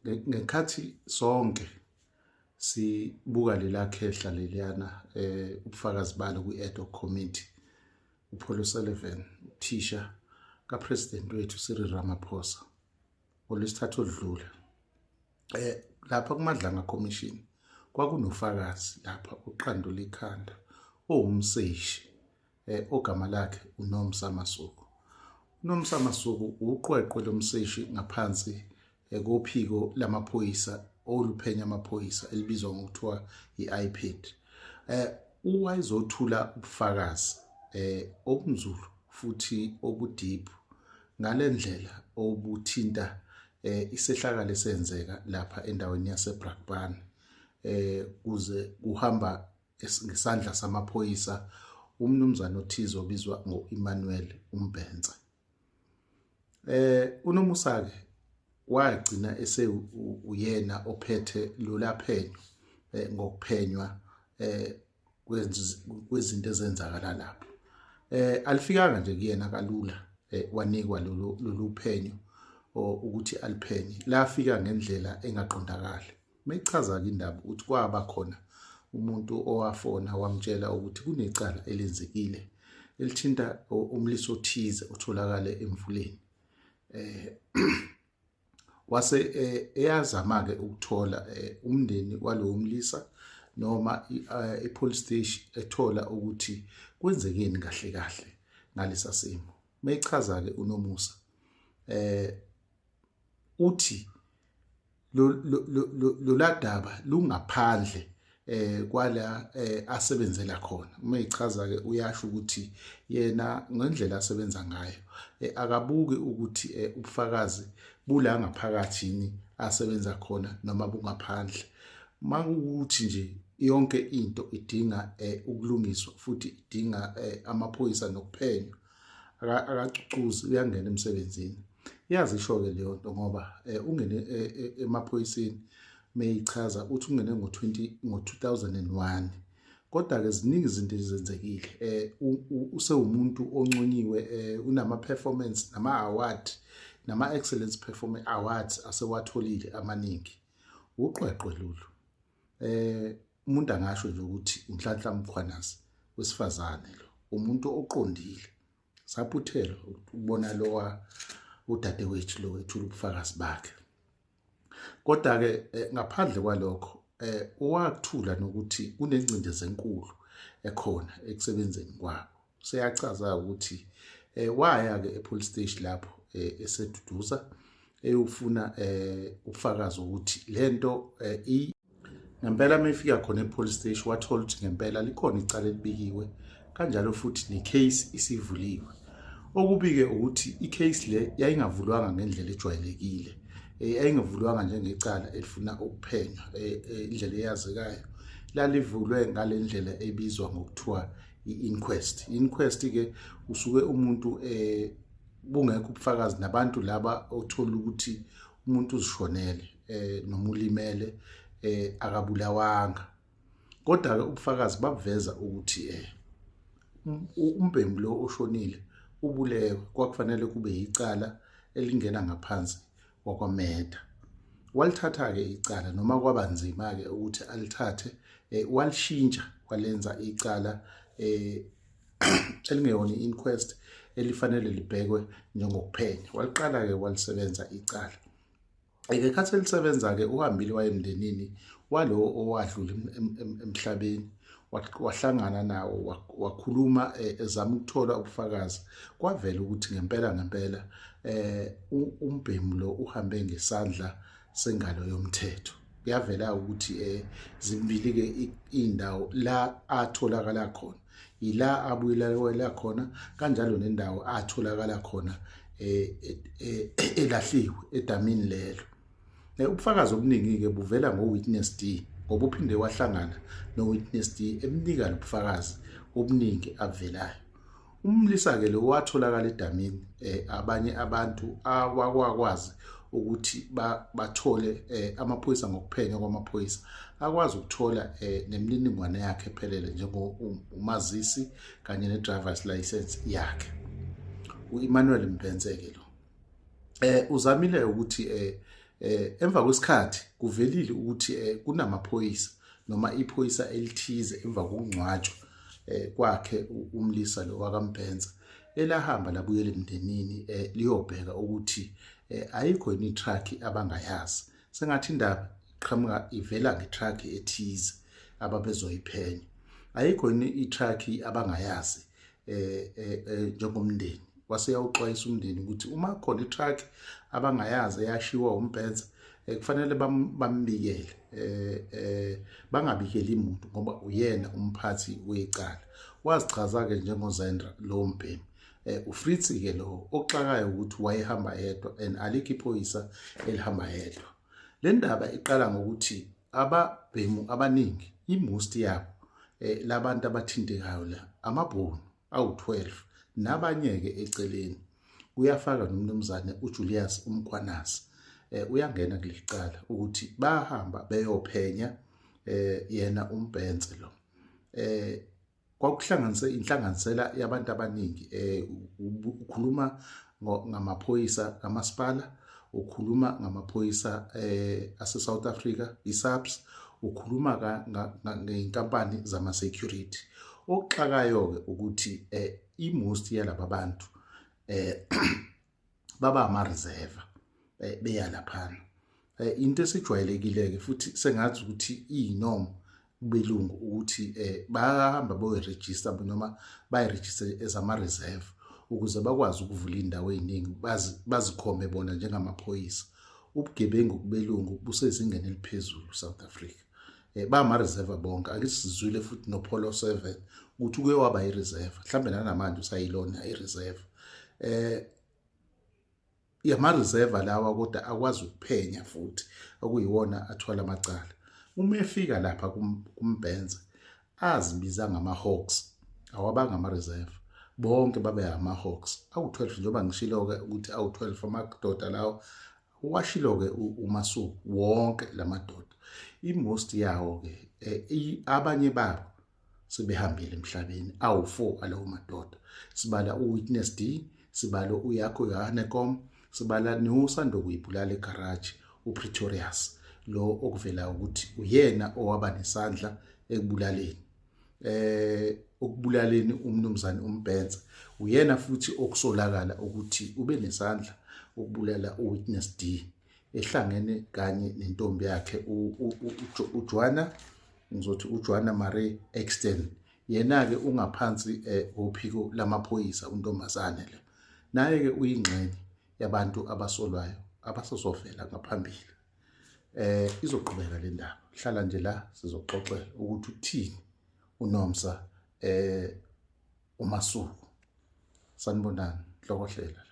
Ngekhathi sonke sibuka lela khehla leliyana ubufakazi balo kwi-ad hoc committee, uPaul Sullivan, uthisha kaPresident wethu Cyril Ramaphosa ngoLwesithathu oludlule, lapha kuMadlanga Commission kwakunofakazi lapha uqando likhanda owumseshi ogama lakhe uNomsa Masuku. uNomsa Masuku uqweqwe lomseshi ngaphansi kophiko lamaphoyisa oluphenya amaphoyisa elibizwa ngokuthiwa i-IPID. Wayezothula ubufakazi obunzulu futhi obudiphu ngale ndlela obuthinta isehlakalo esenzeka lapha endaweni yaseBrakpan kuze kuhamba ngesandla samaphoyisa umnumzane othize obizwa ngo-Emmanuel Mbhense. uNomusa-ke wagcina uyena ophethe lolaphenyo ngokuphenywa kwezinto ezenzakala lapho. Alifikanga nje kuyena kalula, wanikwa lolu phenyo ukuthi aliphenye. Lafika ngendlela engaqondakali. Mechaza-ke indaba ukuthi kwaba khona umuntu owafona wamtshela ukuthi kunecala elenzekile elithinta umlisi othize otholakale emfuleni. Wase eyazama-ke ukuthola umndeni walowo mlisa noma i-police station ethola ukuthi kwenzekeni kahle kahle ngalesa simo. Mechaza-ke uNomusa uthi loladaba lungaphandle kwala asebenzela khona. Mechaza-ke uyasho ukuthi yena ngendlela asebenza ngayo akabuki ukuthi ubufakazi bula ngaphakathi yini asebenza khona noma bungaphandle. Makuwukuthi nje yonke into idinga ukulungiswa futhi idinga amaphoyisa nokuphenywa, akacucuzi, uyangena emsebenzini. Iyazisho-ke leyo nto ngoba ungene emaphoyiseni meyichaza uthi ungene ngo-2001, kodwa-ke ziningi izinto ezenzekile. Usewumuntu onconyiwe, unama-performance, nama-award, nama-excellence performance awards asewatholile amaningi. Uqweqwe lolu. Umuntu angasho nje ukuthi uNhlanhla Mkhwanazi wesifazane lo, umuntu oqondile. Saphuthela ukubona udadewethu lo wethula ubufakazi bakhe. Kodwa-ke ngaphandle kwalokho wakuthula nokuthi kunengcindezi enkulu ekhona ekusebenzeni kwabo. Seyachaza ukuthi waya-ke e-police station lapho eseduduza eyofuna ubufakazi ukuthi lento ngempela mayifika khona e-police station wathola ukuthi ngempela likhona icala elibikiwe, kanjalo futhi ne-case isivuliwe. Okubi-ke ukuthi i-case le yayingavulwanga ngendlela ejwayelekile, yayingavulwanga njengecala elifuna ukuphenywa indlela eyazekayo. Lalivulwe ngale ndlela ebizwa ngokuthiwa i-inquest. I-inquest-ke usuke umuntu bungekho ubufakazi nabantu laba othola ukuthi umuntu uzishonele noma ulimele akabulawanga. Kodwa-ke ubufakazi babuveza ukuthi umbhemu lo oshonile ubulewe, kwakufanele kube yicala elingena ngaphansi kwakwameda. Walithatha-ke icala noma kwaba nzima-ke ukuthi alithathe, walishintsha walenza icala elingeyona i-inquest elifanele libhekwe njengokuphenya. Waliqala-ke walisebenza icala. Ngekhathi elisebenza-ke uhambile wayemndenini walo owadlula emhlabeni, wahlangana nawo, wakhuluma ezama ukuthola ubufakazi. Kwavela ukuthi ngempela umbhemu lo uhambe ngesandla sengalo yomthetho. Kuyavela ukuthi zimbili-ke indawo la atholakala khona, ila abuyelawela khona, kanjalo nendawo atholakala khona elahliwe edamini lelo. Ubufakazi obuningi-ke buvela ngo-Witness D, ngoba uphinde wahlangana no-Witness D emnika lobufakazi obuningi abuvelayo. Umlisa-ke lo watholakala edamini, abanye abantu awakwazi ukuthi bathole amaphoyisa ngokuphenya kwamaphoyisa akwazi ukuthola nemininingwane yakhe ephelele njengomazisi kanye ne-driver's license yakhe. U-Emmanuel Mbhense-ke lo uzamile ukuthi Emva kwesikhathi kuvelile ukuthi kunamaphoyisa noma iphoyisa elithize emva kokungcwatshwa kwakhe umlisa lo wakaMbhenza elahamba labuyela emndenini liyobheka ukuthi ayikho yini itruck abangayazi sengathi indaba iqhamuka ivela ngetruck ethize ababezoyiphenya ayikho yini itruck abangayazi njengomndeni waseyawuxwayisa umndeni ukuthi uma khona itruck abangayazi eyashiwa uMbhenza kufanele bambikele bangabikeli umuntu ngoba uyena umphathi wecala wazichaza ke njengoZendra lo mbhemi uFritz ke lo oxakayo ukuthi wayehamba yedwa and alikho iphoyisa elihamba yedwa le ndaba iqala ngokuthi ababhemu abaningi imost yabo labantu abathintekayo la amabhunu awu12 nabanye ke eceleni uyafaka nomnumzane uJulius Umkhwanasi uyangena kulicala ukuthi bahamba beyophenya yena uMbhenza lo kwakuhlanganise inhlanganisela yabantu abaningi ukhuluma ngamaphoyisa kamasipala ukhuluma ngamaphoyisa ase South Africa iSAPS ukhuluma ngeinkampani zama security okuxakayo ke ukuthi imost yalaba bantu baba ama reserve beya laphana into esijwayelekile ke futhi sengathi ukuthi iyinomo kubelungu ukuthi bahamba boyiregister noma bayiregister as ama reserve ukuze bakwazi ukuvula indawo eziningi bazikhome bona njengamaphoyisa ubugebengu kubelungu busezingeni eliphezulu South Africa ba ama reserve bonke akisizwile futhi no Polo 7 ukuthi uke waba ireserve mhlambe namanje usayilona ireserve yama reserve lawa kodwa akwazi ukuphenya futhi okuyiwona athwala amacala uma efika lapha kuMbhenza azibiza ngama Hawks awabanga ama reserve bonke babe ama Hawks awu12 njengoba ngishilo ke ukuthi awu12 amadoda lawo washilo ke uMasuku wonke lamadoda imost yawo ke abanye babo sebehambile emhlabeni awu4 alowo madoda sibala uWitness D sibalo uyakho Yohanekom sibala noSando kuyibulala egarage uPretorius lo okuvela ukuthi uyena owaba nesandla ekubulaleni ukubulaleni umnumzane uMbhenza uyena futhi okusolakala ukuthi ube nesandla ukubulala uWitness D ehlangene kanye nentombi yakhe uJoanna ngizothi uJoanna Marie Exton yena ke ungaphansi ophiko lamaphoyisa untombazane le naye ke uyingxenye yabantu abasolwayo abasozovela ngaphambili izoqhubeka le ndaba hlala nje la sizoxoxela ukuthi uthini uNomsa uMasuku sanibonani hlokohlela